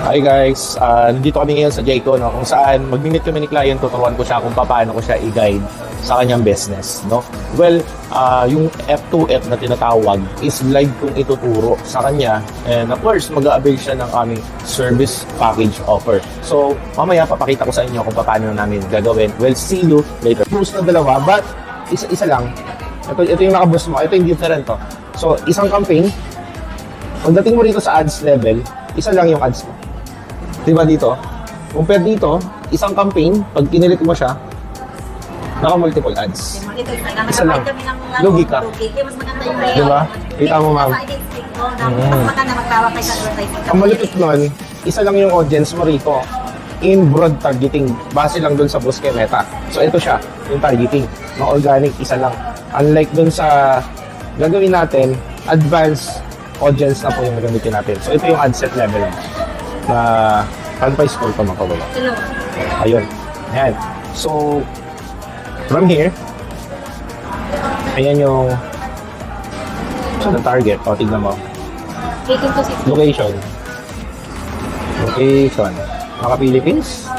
Hi guys, nandito kami ngayon sa Jayco, no, kung saan mag-meet kami ni client, tuturuan ko siya kung paano ko siya i-guide sa kanyang business, no. Well, yung F2F na tinatawag is live kong ituturo sa kanya, and of course, mag-a-avail siya ng aming service package offer. So, mamaya papakita ko sa inyo kung paano namin gagawin. Well, see you later. Boost na dalawa, but isa lang. Ito yung naka-boost mo, ito yung different to. So, isang campaign, pagdating mo rito sa ads level, isa lang yung ads mo. Diba dito? Compare dito, isang campaign, pag kinilit mo siya, naka-multiple ads. Isa lang. Lugi ka. Diba? Kita mo, ma'am. Mas maganda magtawag kay sa advertising. Ang malupit nun, isa lang yung audience mo rito in broad targeting. Base lang dun sa Busque Meta. So, ito siya, yung targeting. Mga organic, isa lang. Unlike dun sa gagawin natin, advanced audience na po yung gagamitin natin. So, ito yung ad set level na paano pa scroll ko makawala. Ayun. Ayan. So, from here, ayan yung sa target. O, tignan mo. 18 to 16. Location. Location. Mga Philippines.